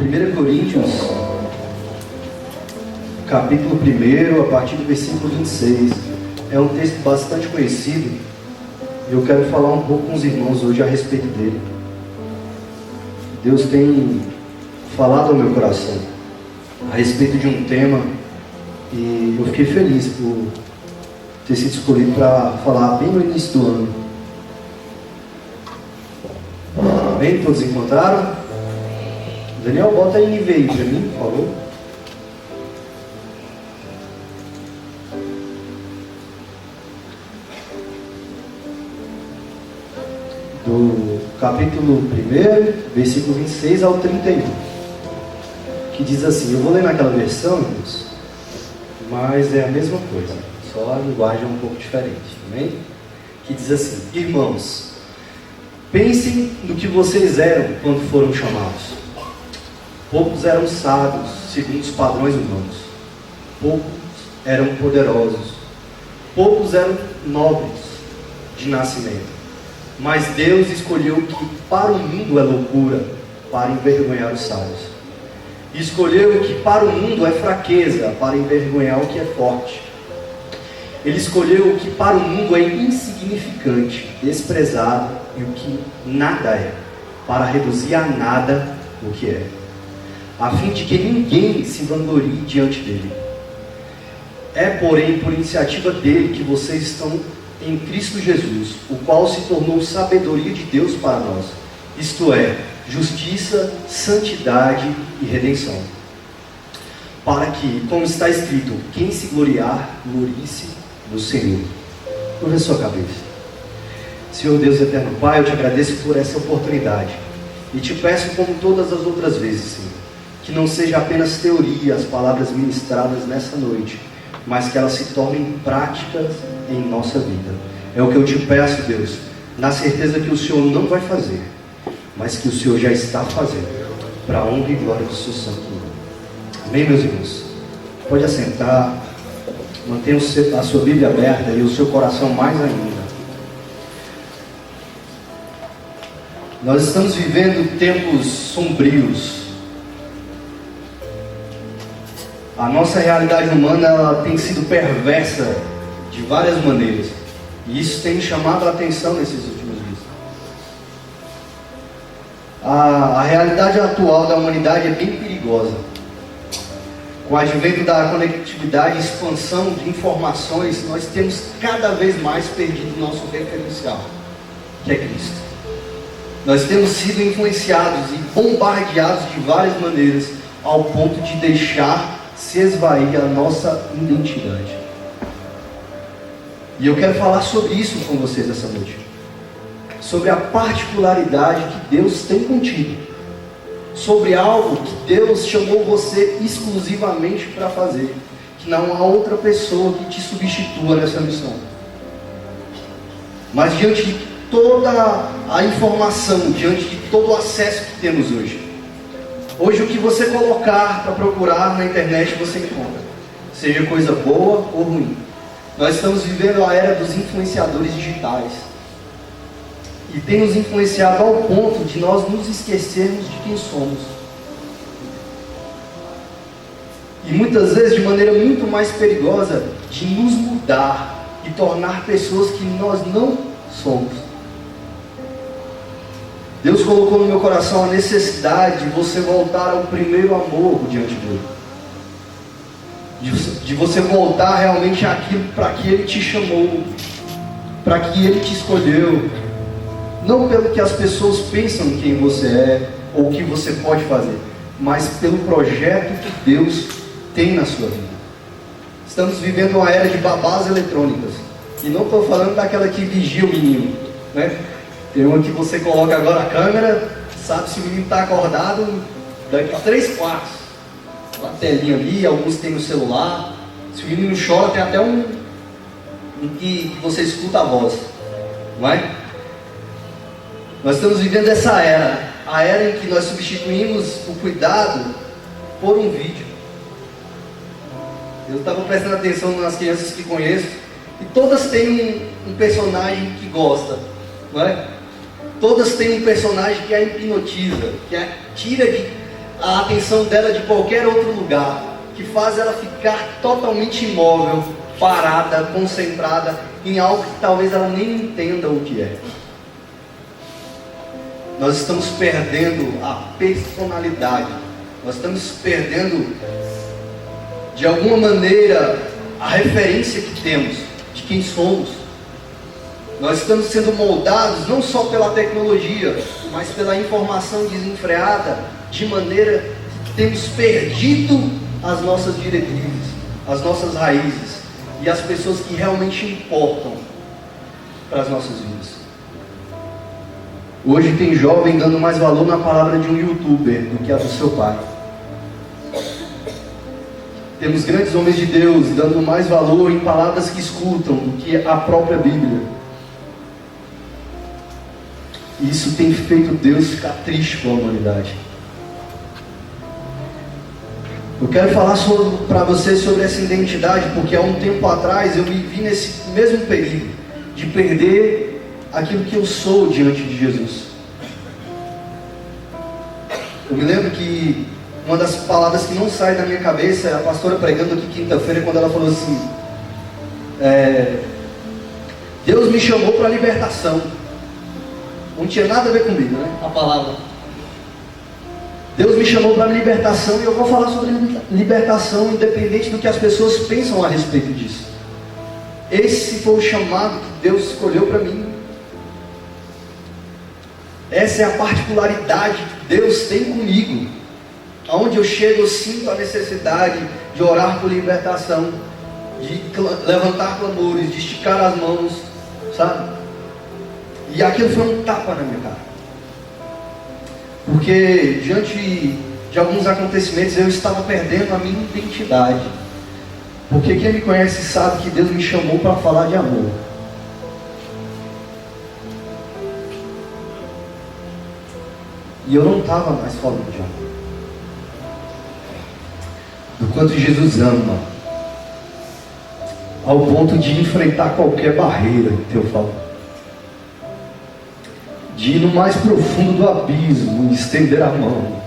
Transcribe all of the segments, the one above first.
1 Coríntios, capítulo 1, a partir do versículo 26. É um texto bastante conhecido e eu quero falar um pouco com os irmãos hoje a respeito dele. Deus tem falado ao meu coração a respeito de um tema e eu fiquei feliz por ter sido escolhido para falar bem no início do ano. Amém? Todos encontraram? Daniel, bota a NV aí para mim, por favor. Do capítulo 1, versículo 26 ao 31, que diz assim, eu vou ler naquela versão, irmãos, mas é a mesma coisa, só a linguagem é um pouco diferente, amém? Que diz assim, irmãos, pensem no que vocês eram quando foram chamados. Poucos eram sábios, segundo os padrões humanos, poucos eram poderosos, poucos eram nobres de nascimento. Mas Deus escolheu o que para o mundo é loucura, para envergonhar os sábios. Escolheu o que para o mundo é fraqueza, para envergonhar o que é forte. Ele escolheu o que para o mundo é insignificante, desprezado e o que nada é, para reduzir a nada o que é, a fim de que ninguém se vanglorie diante dele. É, porém, por iniciativa dele que vocês estão em Cristo Jesus, o qual se tornou sabedoria de Deus para nós, isto é, justiça, santidade e redenção. Para que, como está escrito, quem se gloriar, glorie-se no Senhor. Curva a sua cabeça. Senhor Deus eterno Pai, eu te agradeço por essa oportunidade e te peço, como todas as outras vezes, Senhor, que não seja apenas teoria as palavras ministradas nessa noite, mas que elas se tornem práticas em nossa vida. É o que eu te peço, Deus, na certeza que o Senhor não vai fazer, mas que o Senhor já está fazendo, para a honra e glória do seu santo nome. Amém, meus irmãos? Pode assentar, mantenha a sua Bíblia aberta e o seu coração mais ainda. Nós estamos vivendo tempos sombrios. A nossa realidade humana ela tem sido perversa de várias maneiras. E isso tem chamado a atenção nesses últimos dias. A realidade atual da humanidade é bem perigosa. Com o advento da conectividade e expansão de informações, nós temos cada vez mais perdido o nosso referencial, que é Cristo. Nós temos sido influenciados e bombardeados de várias maneiras, ao ponto de deixar se esvair a nossa identidade. E eu quero falar sobre isso com vocês essa noite. Sobre a particularidade que Deus tem contigo. Sobre algo que Deus chamou você exclusivamente para fazer. Que não há outra pessoa que te substitua nessa missão. Mas diante de toda a informação, diante de todo o acesso que temos hoje, hoje o que você colocar para procurar na internet você encontra. Seja coisa boa ou ruim. Nós estamos vivendo a era dos influenciadores digitais. E tem nos influenciado ao ponto de nós nos esquecermos de quem somos. E muitas vezes de maneira muito mais perigosa, de nos mudar e tornar pessoas que nós não somos. Deus colocou no meu coração a necessidade de você voltar ao primeiro amor diante dele. De você voltar realmente àquilo para que ele te chamou, para que ele te escolheu. Não pelo que as pessoas pensam quem você é, ou o que você pode fazer, mas pelo projeto que Deus tem na sua vida. Estamos vivendo uma era de babás eletrônicas. E não estou falando daquela que vigia o menino, né? Tem uma que você coloca agora a câmera, sabe se o menino está acordado daqui a 3 quartos. Uma telinha ali, alguns tem no celular. Se o menino chora, tem até um que você escuta a voz, não é? Nós estamos vivendo essa era, a era em que nós substituímos o cuidado por um vídeo. Eu estava prestando atenção nas crianças que conheço, e todas têm um personagem que gosta, não é? Todas têm um personagem que a hipnotiza, que a tira a atenção dela de qualquer outro lugar, que faz ela ficar totalmente imóvel, parada, concentrada em algo que talvez ela nem entenda o que é. Nós estamos perdendo a personalidade, nós estamos perdendo, de alguma maneira, a referência que temos de quem somos. Nós estamos sendo moldados não só pela tecnologia, mas pela informação desenfreada, de maneira que temos perdido as nossas diretrizes, as nossas raízes e as pessoas que realmente importam para as nossas vidas. Hoje tem jovem dando mais valor na palavra de um youtuber do que a do seu pai. Temos grandes homens de Deus dando mais valor em palavras que escutam do que a própria Bíblia. E isso tem feito Deus ficar triste com a humanidade. Eu quero falar para você sobre essa identidade, porque há um tempo atrás eu me vi nesse mesmo perigo de perder aquilo que eu sou diante de Jesus. Eu me lembro que uma das palavras que não sai da minha cabeça é a pastora pregando aqui quinta-feira, quando ela falou assim: Deus me chamou para a libertação. Não tinha nada a ver comigo, né? A palavra. Deus me chamou para a libertação, e eu vou falar sobre libertação independente do que as pessoas pensam a respeito disso. Esse foi o chamado que Deus escolheu para mim. Essa é a particularidade que Deus tem comigo. Aonde eu chego, eu sinto a necessidade de orar por libertação, de levantar clamores, de esticar as mãos, sabe? E aquilo foi um tapa na minha cara. Porque diante de alguns acontecimentos eu estava perdendo a minha identidade. Porque quem me conhece sabe que Deus me chamou para falar de amor. E eu não estava mais falando de amor. Do quanto Jesus ama, ao ponto de enfrentar qualquer barreira em teu favor, de ir no mais profundo do abismo, estender a mão,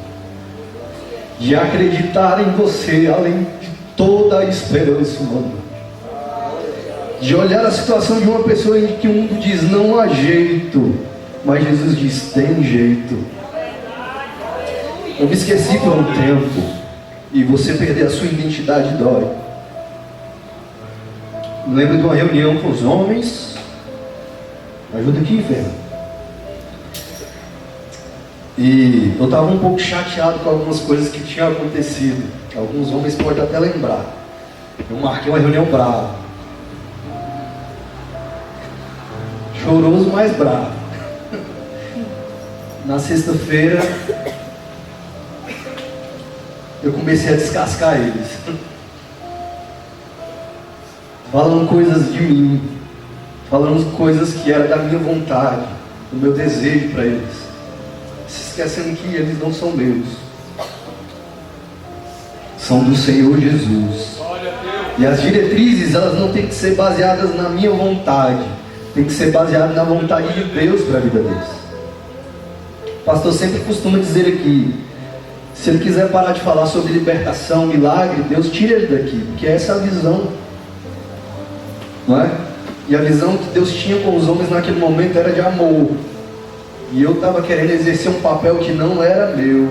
de acreditar em você além de toda a esperança humana, de olhar a situação de uma pessoa em que o mundo diz não há jeito, mas Jesus diz tem jeito. Eu me esqueci por um tempo. E você perder a sua identidade dói. Me lembro de uma reunião com os homens. Ajuda aqui, Fernando. E eu estava um pouco chateado com algumas coisas que tinham acontecido. Alguns homens podem até lembrar. Eu marquei uma reunião brava. Choroso, mas bravo. Na sexta-feira eu comecei a descascar eles, falando coisas de mim, falando coisas que eram da minha vontade, do meu desejo para eles, se esquecendo que eles não são meus, são do Senhor Jesus. E as diretrizes, elas não têm que ser baseadas na minha vontade, tem que ser baseadas na vontade de Deus para a vida deles. O pastor sempre costuma dizer aqui: se ele quiser parar de falar sobre libertação, milagre, Deus tira ele daqui, porque essa é a visão, não é? E a visão que Deus tinha com os homens naquele momento era de amor, e eu estava querendo exercer um papel que não era meu,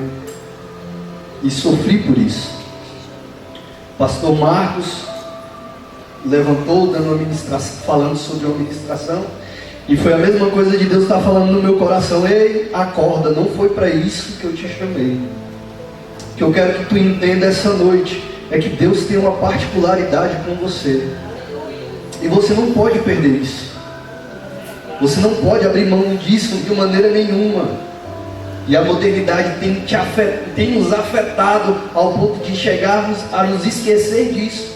e sofri por isso. O pastor Marcos levantou dando uma ministração, falando sobre uma ministração, e foi a mesma coisa de Deus estar falando no meu coração: ei, acorda, não foi para isso que eu te chamei. O que eu quero que tu entenda essa noite é que Deus tem uma particularidade com você, e você não pode perder isso. Você não pode abrir mão disso de maneira nenhuma. E a modernidade tem nos afetado ao ponto de chegarmos a nos esquecer disso.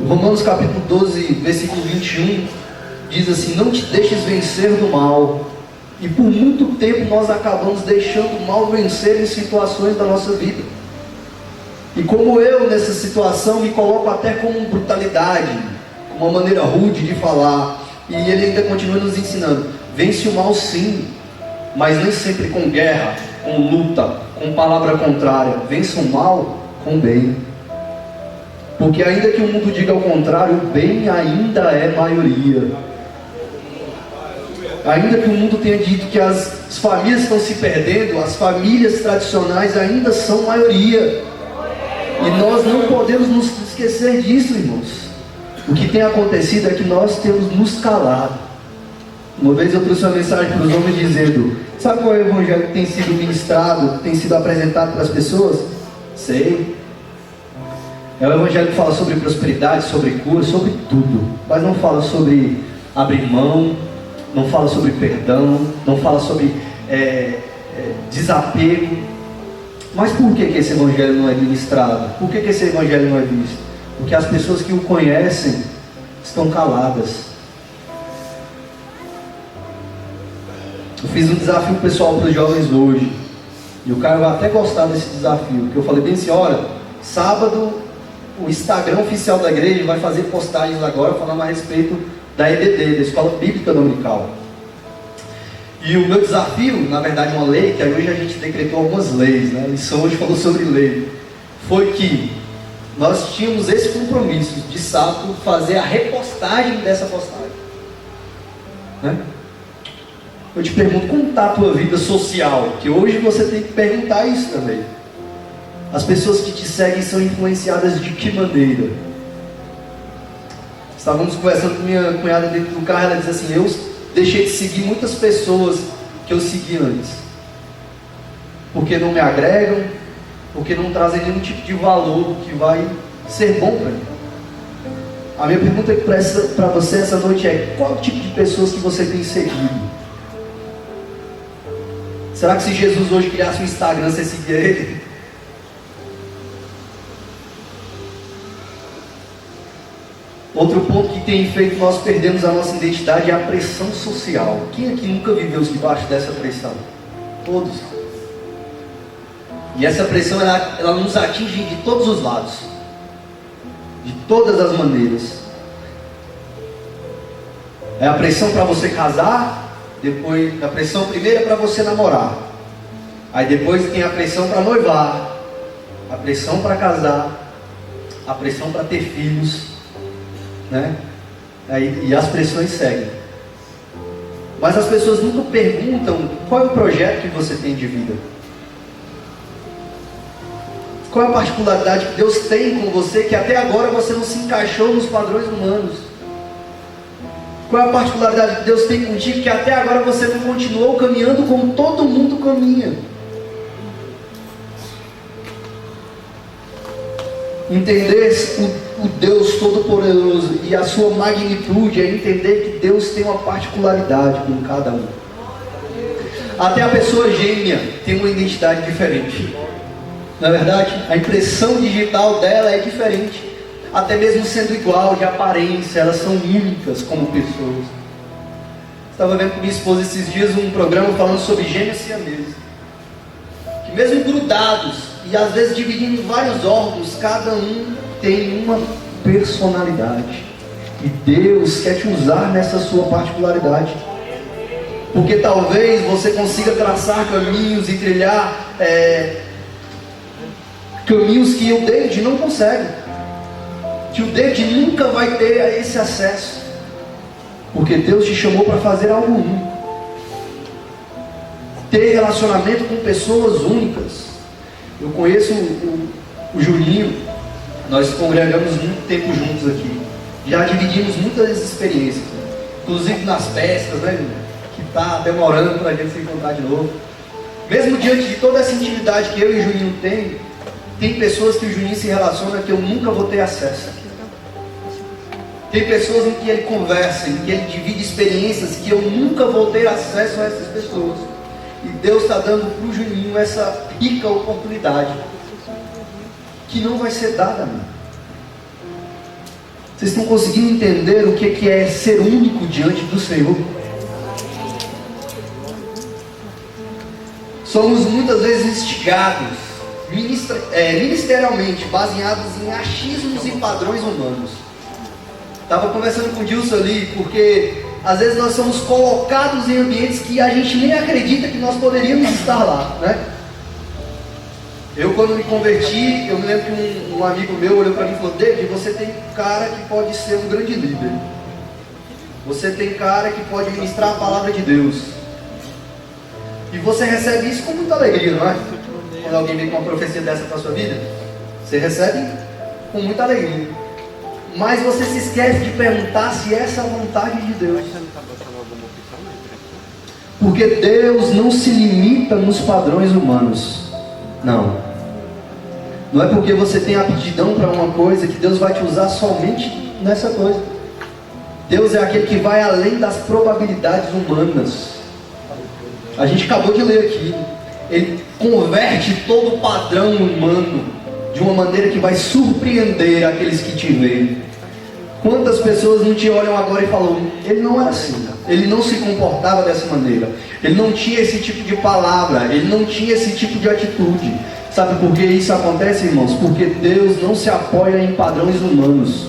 Romanos capítulo 12, versículo 21 diz assim: não te deixes vencer do mal. E por muito tempo nós acabamos deixando o mal vencer em situações da nossa vida. E como eu nessa situação me coloco até com brutalidade, com uma maneira rude de falar, e ele ainda continua nos ensinando: vence o mal sim, mas nem sempre com guerra, com luta, com palavra contrária. Vença o mal com o bem. Porque ainda que o mundo diga o contrário, o bem ainda é maioria. Ainda que o mundo tenha dito que as famílias estão se perdendo, as famílias tradicionais ainda são maioria. E nós não podemos nos esquecer disso, irmãos. O que tem acontecido é que nós temos nos calado. Uma vez eu trouxe uma mensagem para os homens dizendo: sabe qual é o evangelho que tem sido ministrado, que tem sido apresentado para as pessoas? Sei. É o evangelho que fala sobre prosperidade, sobre cura, sobre tudo. Mas não fala sobre abrir mão, não fala sobre perdão, não fala sobre desapego. Mas por que esse evangelho não é ministrado? Por que esse evangelho não é visto? Porque as pessoas que o conhecem estão caladas. Eu fiz um desafio pessoal para os jovens hoje, e o cara vai até gostar desse desafio, que eu falei bem assim: olha, sábado o Instagram oficial da igreja vai fazer postagens agora falando a respeito da EBD, da Escola Bíblica Dominical. E o meu desafio, na verdade uma lei, que hoje a gente decretou algumas leis, né? A lição hoje falou sobre lei, foi que nós tínhamos esse compromisso de sábado fazer a repostagem dessa postagem, né? Eu te pergunto, como está a tua vida social? Que hoje você tem que perguntar isso também. As pessoas que te seguem são influenciadas de que maneira? Estávamos conversando com minha cunhada dentro do carro, ela diz assim: eu deixei de seguir muitas pessoas que eu segui antes, porque não me agregam, porque não trazem nenhum tipo de valor que vai ser bom para mim. A minha pergunta para você essa noite é: qual tipo de pessoas que você tem seguido? Será que se Jesus hoje criasse um Instagram, você seguia ele? Outro ponto que tem feito nós perdermos a nossa identidade é a pressão social. Quem aqui nunca viveu debaixo dessa pressão? Todos. E essa pressão ela nos atinge de todos os lados, de todas as maneiras. É a pressão para você casar. Depois a pressão primeiro é para você namorar. Aí depois tem a pressão para noivar, a pressão para casar, a pressão para ter filhos, né? E as pressões seguem. Mas as pessoas nunca perguntam qual é o projeto que você tem de vida. Qual é a particularidade que Deus tem com você que até agora você não se encaixou nos padrões humanos? Qual é a particularidade que Deus tem contigo que até agora você não continuou caminhando como todo mundo caminha? Entender o Deus Todo-Poderoso e a sua magnitude é entender que Deus tem uma particularidade com cada um. Até a pessoa gêmea tem uma identidade diferente. Na verdade, a impressão digital dela é diferente. Até mesmo sendo igual de aparência, elas são únicas como pessoas. Estava vendo com minha esposa esses dias um programa falando sobre gêmeas siameses, que mesmo grudados e às vezes dividindo em vários órgãos, cada um tem uma personalidade. E Deus quer te usar nessa sua particularidade. Porque talvez você consiga traçar caminhos e trilhar caminhos que o David não consegue. Que o David nunca vai ter a esse acesso, porque Deus te chamou para fazer algo único, ter relacionamento com pessoas únicas. Eu conheço o Juninho, nós congregamos muito tempo juntos aqui, já dividimos muitas experiências, inclusive nas festas, né, que está demorando para a gente se encontrar de novo. Mesmo diante de toda essa intimidade que eu e o Juninho tem pessoas que o Juninho se relaciona que eu nunca vou ter acesso. Tem pessoas em que ele conversa, em que ele divide experiências que eu nunca vou ter acesso a essas pessoas. E Deus está dando para o Juninho essa rica oportunidade que não vai ser dada a mim. Vocês estão conseguindo entender o que é ser único diante do Senhor? Somos muitas vezes instigados ministerialmente, baseados em achismos e padrões humanos. Estava conversando com o Dilson ali, porque às vezes nós somos colocados em ambientes que a gente nem acredita que nós poderíamos estar lá, né? Eu, quando me converti, eu me lembro que um amigo meu olhou para mim e falou: David, você tem cara que pode ser um grande líder. Você tem cara que pode ministrar a palavra de Deus. E você recebe isso com muita alegria, não é? Quando alguém vem com uma profecia dessa para a sua vida, você recebe com muita alegria. Mas você se esquece de perguntar se essa é a vontade de Deus. Porque Deus não se limita nos padrões humanos. Não. Não é porque você tem aptidão para uma coisa que Deus vai te usar somente nessa coisa. Deus é aquele que vai além das probabilidades humanas. A gente acabou de ler aqui. Ele converte todo o padrão humano de uma maneira que vai surpreender aqueles que te veem. Quantas pessoas não te olham agora e falam: ele não era assim, ele não se comportava dessa maneira, ele não tinha esse tipo de palavra, ele não tinha esse tipo de atitude. Sabe por que isso acontece, irmãos? Porque Deus não se apoia em padrões humanos.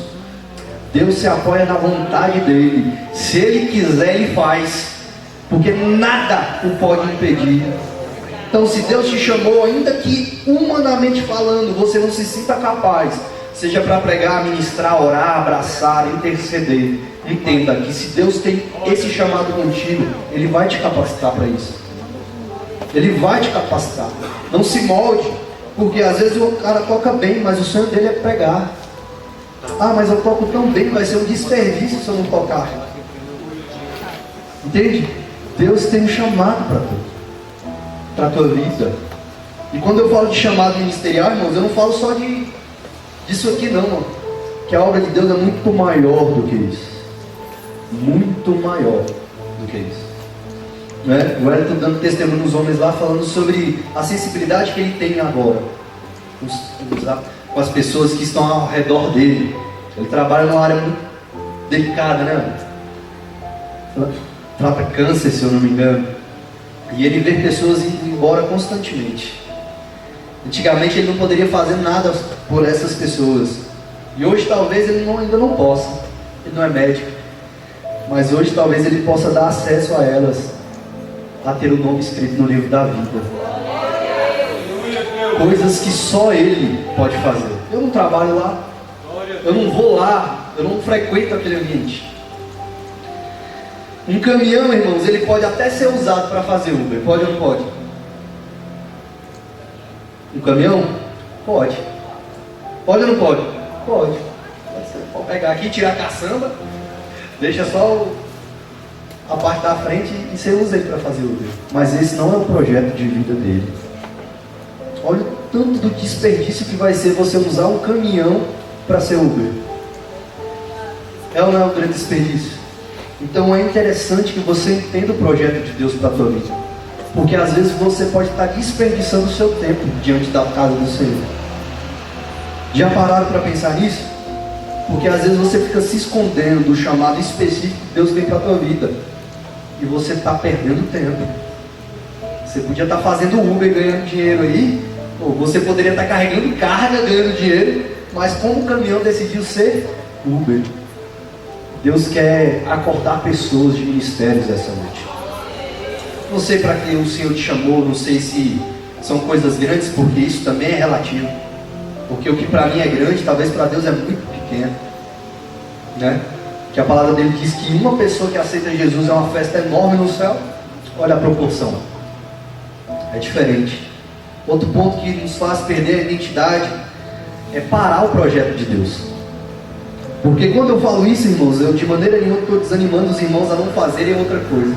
Deus se apoia na vontade dele. Se ele quiser, ele faz, porque nada o pode impedir. Então, se Deus te chamou, ainda que humanamente falando você não se sinta capaz, seja para pregar, ministrar, orar, abraçar, interceder, entenda que se Deus tem esse chamado contigo, Ele vai te capacitar para isso. Ele vai te capacitar. Não se molde, porque às vezes o cara toca bem, mas o sonho dele é pregar. Ah, mas eu toco tão bem, vai ser um desperdício se eu não tocar. Entende? Deus tem um chamado para a tua vida. E quando eu falo de chamado ministerial, irmãos, eu não falo só disso aqui não, mano. Que a obra de Deus é muito maior do que isso. Muito maior do que isso. Né? O Wellington dando testemunho nos homens lá, falando sobre a sensibilidade que ele tem agora com as pessoas que estão ao redor dele. Ele trabalha numa área muito delicada, né? Trata câncer, se eu não me engano. E ele vê pessoas indo embora constantemente. Antigamente ele não poderia fazer nada por essas pessoas. E hoje talvez ele ainda não possa. Ele não é médico. Mas hoje talvez ele possa dar acesso a elas, a ter o nome escrito no livro da vida. Coisas que só ele pode fazer. Eu não trabalho lá. Eu não vou lá. Eu não frequento aquele ambiente. Um caminhão, irmãos, ele pode até ser usado para fazer Uber. Pode ou não pode? Um caminhão? Pode. Pode ou não pode? Pode. Você pode pegar aqui, tirar a caçamba, deixa só a parte da frente e você usa ele para fazer Uber. Mas esse não é o projeto de vida dele. Olha o tanto do desperdício que vai ser você usar um caminhão para ser Uber. É ou não é um grande desperdício? Então é interessante que você entenda o projeto de Deus para a tua vida. Porque às vezes você pode estar desperdiçando o seu tempo diante da casa do Senhor. Já pararam para pensar nisso? Porque às vezes você fica se escondendo do chamado específico que Deus tem para a tua vida. E você está perdendo tempo. Você podia estar fazendo Uber ganhando dinheiro aí. Ou você poderia estar carregando carga ganhando dinheiro. Mas como o caminhão decidiu ser Uber. Deus quer acordar pessoas de ministérios essa noite. Não sei para que o Senhor te chamou, não sei se são coisas grandes, porque isso também é relativo. Porque o que para mim é grande, talvez para Deus é muito pequeno. Né? Que a palavra dele diz que uma pessoa que aceita Jesus é uma festa enorme no céu. Olha a proporção. É diferente. Outro ponto que nos faz perder a identidade é parar o projeto de Deus. Porque quando eu falo isso, irmãos, eu de maneira nenhuma estou desanimando os irmãos a não fazerem outra coisa.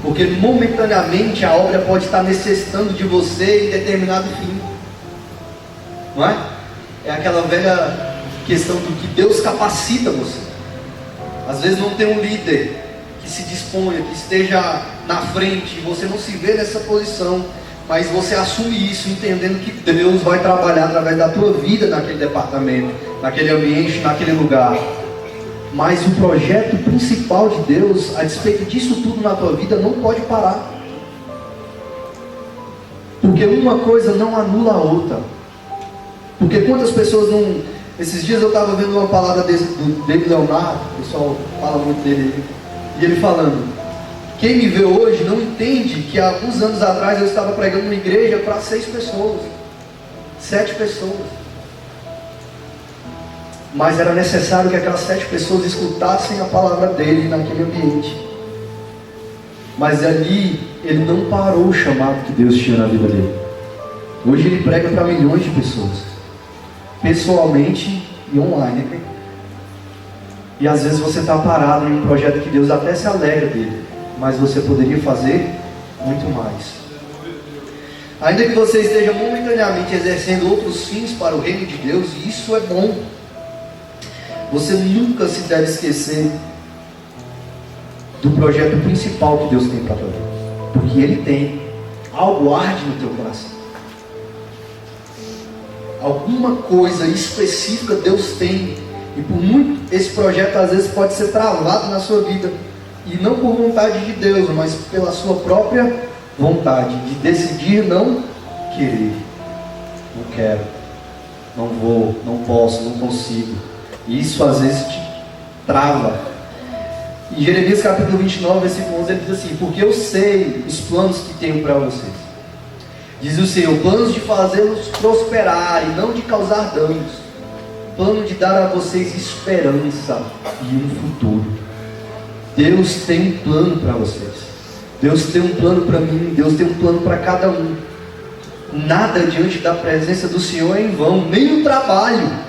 Porque momentaneamente a obra pode estar necessitando de você em determinado fim. Não é? É aquela velha questão do que Deus capacita você. Às vezes não tem um líder que se disponha, que esteja na frente, e você não se vê nessa posição, mas você assume isso, entendendo que Deus vai trabalhar através da tua vida naquele departamento, naquele ambiente, naquele lugar. Mas o projeto principal de Deus, a despeito disso tudo na tua vida, não pode parar. Porque uma coisa não anula a outra. Porque quantas pessoas não... Esses dias eu estava vendo uma palavra do David Leonardo, o pessoal fala muito dele, e ele falando Quem me vê hoje não entende que há alguns anos atrás eu estava pregando uma igreja para 6 pessoas, 7 pessoas. Mas era necessário que aquelas 7 pessoas escutassem a palavra dele naquele ambiente. Mas ali ele não parou o chamado que Deus tinha na vida dele. Hoje ele prega para milhões de pessoas, pessoalmente e online. E às vezes você está parado em um projeto que Deus até se alegra dele, mas você poderia fazer muito mais. Ainda que você esteja momentaneamente exercendo outros fins para o reino de Deus, e isso é bom, você nunca se deve esquecer do projeto principal que Deus tem para a tua vida, porque Ele tem algo arde no teu coração. Alguma coisa específica Deus tem, e por muito esse projeto às vezes pode ser travado na sua vida, e não por vontade de Deus, mas pela sua própria vontade, de decidir não querer, não quero, não vou, não posso, não consigo. E isso às vezes te trava. Em Jeremias capítulo 29, versículo 11, ele diz assim: porque eu sei os planos que tenho para vocês, diz o Senhor, planos de fazê-los prosperar e não de causar danos, plano de dar a vocês esperança e um futuro. Deus tem um plano para vocês, Deus tem um plano para mim, Deus tem um plano para cada um. Nada diante da presença do Senhor é em vão, nem o trabalho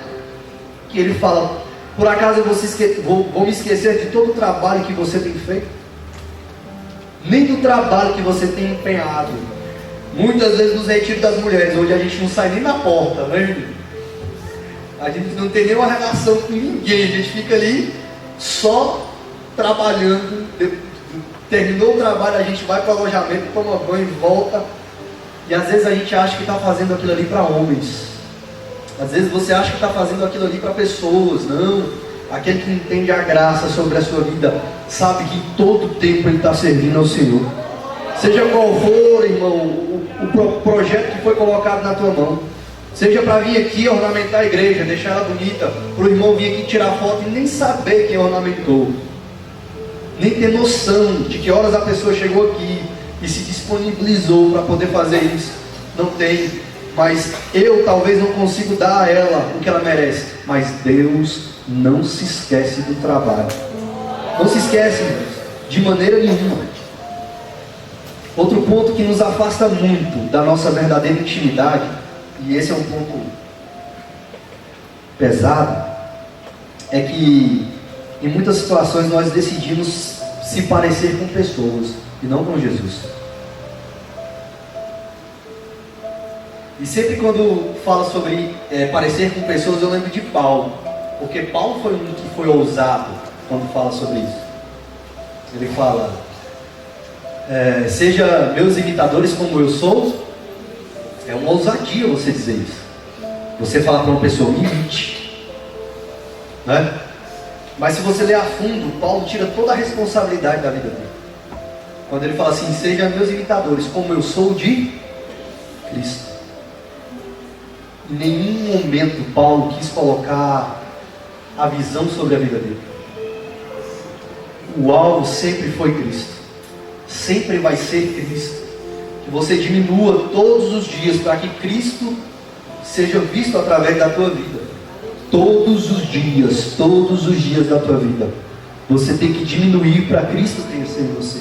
que Ele fala, por acaso eu vou me esquecer de todo o trabalho que você tem feito, nem do trabalho que você tem empenhado. Muitas vezes nos retiros das mulheres, hoje a gente não sai nem na porta, né? A gente não tem nenhuma relação com ninguém, a gente fica ali só trabalhando. Terminou o trabalho, a gente vai para o alojamento, toma banho, volta. E às vezes a gente acha que está fazendo aquilo ali para homens. Às vezes você acha que está fazendo aquilo ali para pessoas. Não, aquele que entende a graça sobre a sua vida sabe que em todo tempo ele está servindo ao Senhor. Seja qual for, irmão, o projeto que foi colocado na tua mão, seja para vir aqui ornamentar a igreja, deixar ela bonita, para o irmão vir aqui tirar foto e nem saber quem ornamentou, nem ter noção de que horas a pessoa chegou aqui e se disponibilizou para poder fazer isso. Não tem. Mas eu talvez não consigo dar a ela o que ela merece. Mas Deus não se esquece do trabalho. Não se esquece, de maneira nenhuma. Outro ponto que nos afasta muito da nossa verdadeira intimidade, e esse é um ponto pesado, é que em muitas situações nós decidimos se parecer com pessoas e não com Jesus. E sempre quando fala sobre parecer com pessoas, eu lembro de Paulo, porque Paulo foi um que foi ousado quando fala sobre isso. Ele fala, seja meus imitadores como eu sou. É uma ousadia você dizer isso. Você fala para uma pessoa, me imite, né? Mas se você ler a fundo, Paulo tira toda a responsabilidade da vida dele, quando ele fala assim, seja meus imitadores como eu sou de Cristo. Em nenhum momento Paulo quis colocar a visão sobre a vida dele. O alvo sempre foi Cristo, sempre vai ser Cristo. Que você diminua todos os dias para que Cristo seja visto através da tua vida. Todos os dias da tua vida você tem que diminuir para Cristo crescer em você.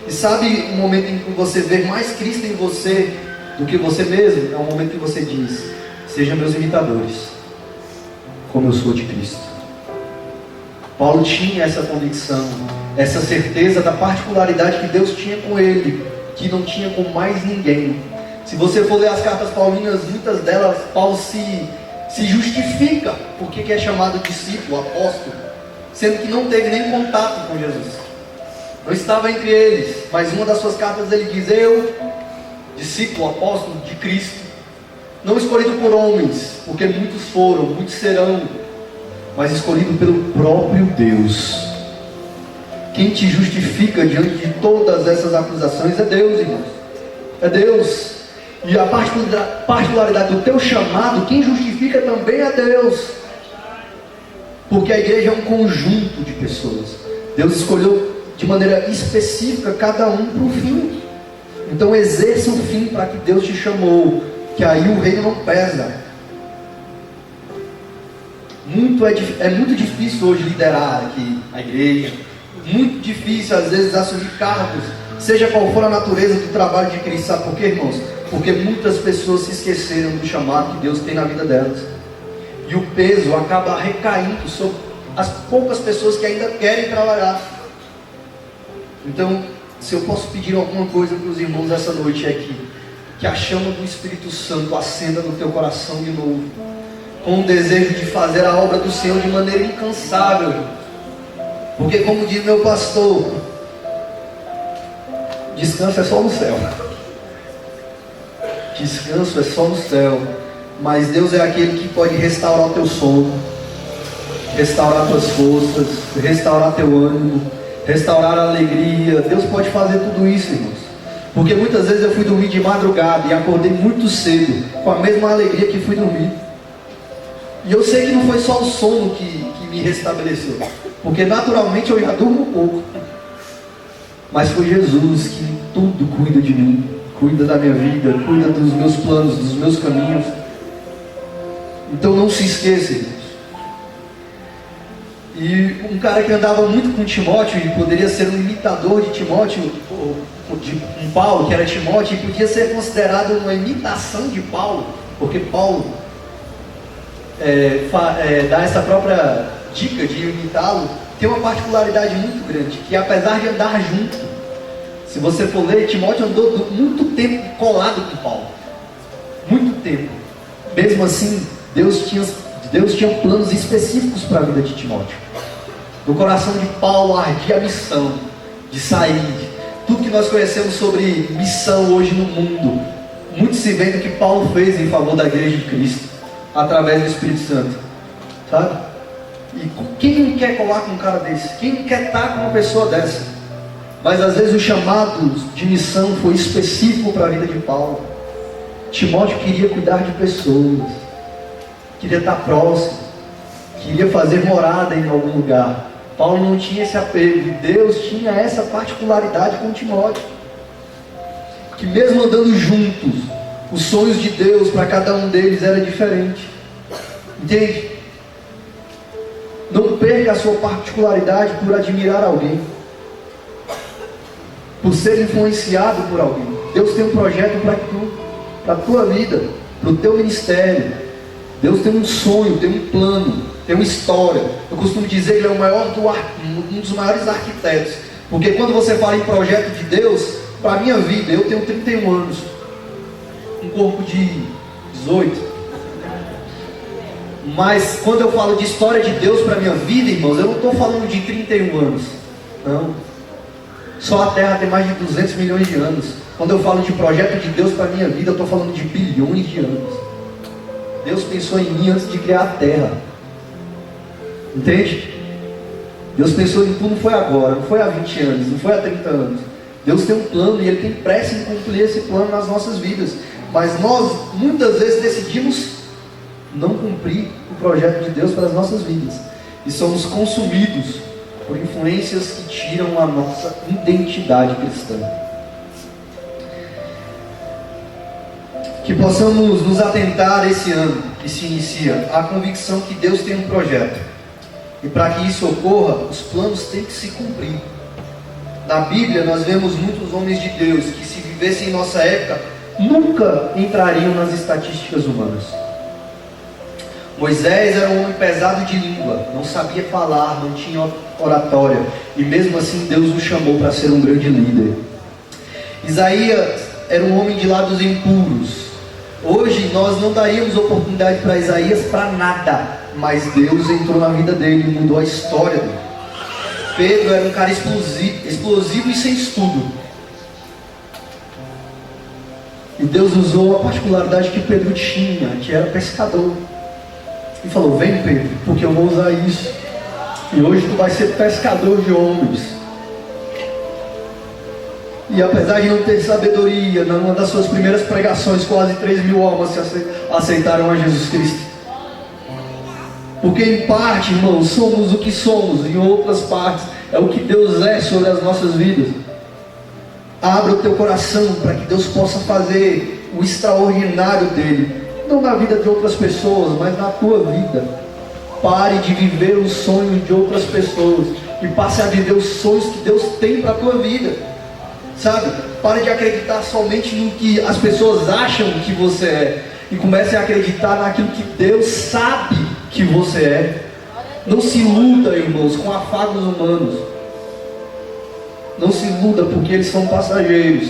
E sabe o momento em que você vê mais Cristo em você do que você mesmo? É o momento que você diz, sejam meus imitadores como eu sou de Cristo. Paulo tinha essa convicção, essa certeza da particularidade que Deus tinha com ele, que não tinha com mais ninguém. Se você for ler as cartas paulinas, muitas delas Paulo se justifica porque que é chamado discípulo, apóstolo, sendo que não teve nem contato com Jesus, não estava entre eles. Mas uma das suas cartas ele diz, eu, discípulo, apóstolo de Cristo, não escolhido por homens, porque muitos foram, muitos serão, mas escolhido pelo próprio Deus. Quem te justifica diante de todas essas acusações é Deus, irmãos. É Deus. E a particularidade do teu chamado, quem justifica também é Deus. Porque a igreja é um conjunto de pessoas. Deus escolheu de maneira específica cada um para o fim. Então exerça o fim para que Deus te chamou, que aí o reino não pesa. É muito difícil hoje liderar aqui a igreja, muito difícil às vezes assumir cargos, seja qual for a natureza do trabalho de Cristo. Sabe por quê, irmãos? Porque muitas pessoas se esqueceram do chamado que Deus tem na vida delas, e o peso acaba recaindo sobre as poucas pessoas que ainda querem trabalhar. Então, se eu posso pedir alguma coisa para os irmãos essa noite, é que a chama do Espírito Santo acenda no teu coração de novo, com o desejo de fazer a obra do Senhor de maneira incansável. Porque, como diz meu pastor, descanso é só no céu. Descanso é só no céu. Mas Deus é aquele que pode restaurar o teu sono, restaurar tuas forças, restaurar teu ânimo, restaurar a alegria. Deus pode fazer tudo isso, irmãos. Porque muitas vezes eu fui dormir de madrugada e acordei muito cedo, com a mesma alegria que fui dormir. E eu sei que não foi só o sono que me restabeleceu, porque naturalmente eu já durmo pouco. Mas foi Jesus que tudo cuida de mim, cuida da minha vida, cuida dos meus planos, dos meus caminhos. Então não se esqueça, irmãos. E um cara que andava muito com Timóteo, e poderia ser um imitador de Timóteo, de um Paulo, que era Timóteo, e podia ser considerado uma imitação de Paulo, porque Paulo dá essa própria dica de imitá-lo. Tem uma particularidade muito grande, que apesar de andar junto, se você for ler, Timóteo andou muito tempo colado com Paulo, muito tempo. Mesmo assim, Deus tinha planos específicos para a vida de Timóteo. No coração de Paulo ardia a missão de sair. Tudo que nós conhecemos sobre missão hoje no mundo, muito se vê do que Paulo fez em favor da igreja de Cristo, através do Espírito Santo, sabe? E quem não quer colar com um cara desse? Quem não quer estar com uma pessoa dessa? Mas às vezes o chamado de missão foi específico para a vida de Paulo. Timóteo queria cuidar de pessoas, queria estar próximo, queria fazer morada em algum lugar. Paulo não tinha esse apego, e Deus tinha essa particularidade com Timóteo, que mesmo andando juntos, os sonhos de Deus para cada um deles era diferente. Entende? Não perca a sua particularidade por admirar alguém, por ser influenciado por alguém. Deus tem um projeto para a tua vida, para o teu ministério. Deus tem um sonho, tem um plano, tem uma história. Eu costumo dizer que ele é um dos maiores arquitetos, porque quando você fala em projeto de Deus, para a minha vida, eu tenho 31 anos, um corpo de 18. Mas quando eu falo de história de Deus para a minha vida, irmãos, eu não estou falando de 31 anos, não. Só a Terra tem mais de 200 milhões de anos. Quando eu falo de projeto de Deus para a minha vida, eu estou falando de bilhões de anos. Deus pensou em mim antes de criar a Terra. Entende? Deus pensou em tu, não foi agora, não foi há 20 anos, não foi há 30 anos. Deus tem um plano e Ele tem pressa em cumprir esse plano nas nossas vidas. Mas nós, muitas vezes, decidimos não cumprir o projeto de Deus para as nossas vidas. E somos consumidos por influências que tiram a nossa identidade cristã. Que possamos nos atentar esse ano que se inicia à convicção que Deus tem um projeto. E para que isso ocorra, os planos têm que se cumprir. Na Bíblia nós vemos muitos homens de Deus que, se vivessem em nossa época, nunca entrariam nas estatísticas humanas. Moisés era um homem pesado de língua, não sabia falar, não tinha oratória, e mesmo assim Deus o chamou para ser um grande líder. Isaías era um homem de lábios impuros. Hoje nós não daríamos oportunidade para Isaías para nada, mas Deus entrou na vida dele e mudou a história dele. Pedro era um cara explosivo e sem estudo. E Deus usou a particularidade que Pedro tinha, que era pescador. E falou: vem, Pedro, porque eu vou usar isso. E hoje tu vai ser pescador de homens. E apesar de não ter sabedoria, numa das suas primeiras pregações, quase 3.000 almas aceitaram a Jesus Cristo. Porque em parte, irmãos, somos o que somos, em outras partes é o que Deus é sobre as nossas vidas. Abra o teu coração para que Deus possa fazer o extraordinário dele, não na vida de outras pessoas, mas na tua vida. Pare de viver os sonhos de outras pessoas e passe a viver os sonhos que Deus tem para a tua vida, sabe? Pare de acreditar somente no que as pessoas acham que você é e comece a acreditar naquilo que Deus sabe que você é. Não se iluda, irmãos, com afagos humanos. Não se iluda porque eles são passageiros.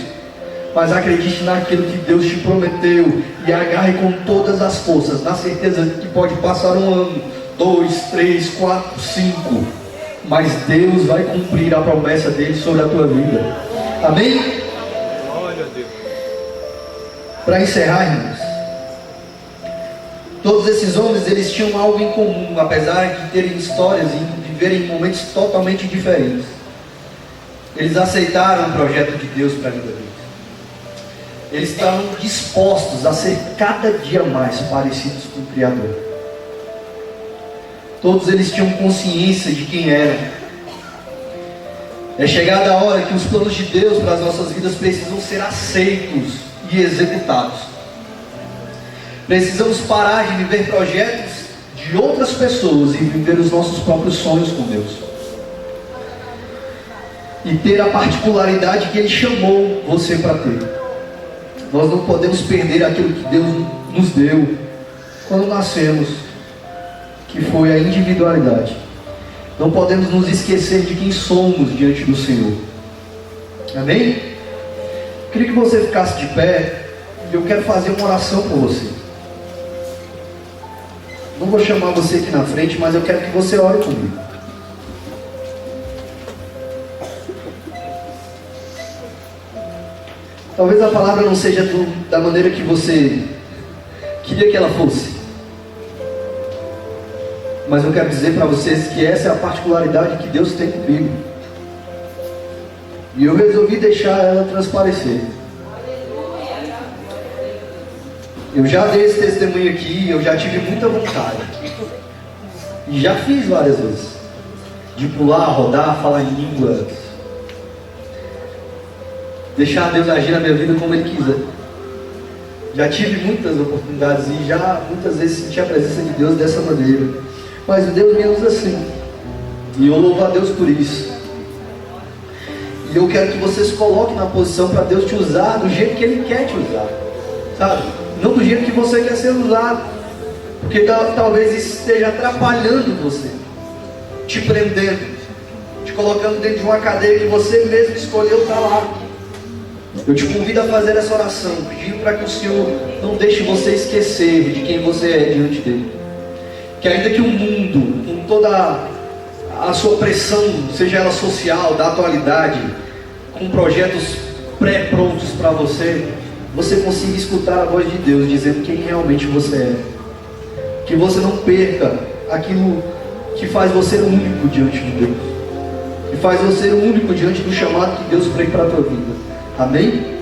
Mas acredite naquilo que Deus te prometeu e agarre com todas as forças, na certeza de que pode passar um ano, 2, 3, 4, 5, mas Deus vai cumprir a promessa dele sobre a tua vida. Amém? Glória a Deus. Para encerrar, irmãos, todos esses homens, eles tinham algo em comum, apesar de terem histórias e viverem momentos totalmente diferentes. Eles aceitaram o projeto de Deus para a vida deles. Eles estavam dispostos a ser cada dia mais parecidos com o Criador. Todos eles tinham consciência de quem eram. É chegada a hora que os planos de Deus para as nossas vidas precisam ser aceitos e executados. Precisamos parar de viver projetos de outras pessoas e viver os nossos próprios sonhos com Deus. E ter a particularidade que Ele chamou você para ter. Nós não podemos perder aquilo que Deus nos deu quando nascemos, que foi a individualidade. Não podemos nos esquecer de quem somos diante do Senhor. Amém? Eu queria que você ficasse de pé e eu quero fazer uma oração por você. Não vou chamar você aqui na frente, mas eu quero que você ore comigo. Talvez a palavra não seja da maneira que você queria que ela fosse, mas eu quero dizer para vocês que essa é a particularidade que Deus tem comigo, e eu resolvi deixar ela transparecer. Eu já dei esse testemunho aqui, eu já tive muita vontade, e já fiz várias vezes, de pular, rodar, falar em línguas, deixar Deus agir na minha vida como Ele quiser. Já tive muitas oportunidades e já muitas vezes senti a presença de Deus dessa maneira. Mas Deus me usa assim. E eu louvo a Deus por isso. E eu quero que você se coloque na posição para Deus te usar do jeito que Ele quer te usar. Sabe? Não do jeito que você quer ser usado. Porque talvez isso esteja atrapalhando você. Te prendendo. Te colocando dentro de uma cadeia que você mesmo escolheu estar lá. Eu te convido a fazer essa oração, pedindo para que o Senhor não deixe você esquecer de quem você é diante dele. Que ainda que o mundo, com toda a sua pressão, seja ela social, da atualidade, com projetos pré-prontos para você, você consiga escutar a voz de Deus dizendo quem realmente você é. Que você não perca aquilo que faz você único diante de Deus, que faz você único diante do chamado que Deus tem para a tua vida. Amém?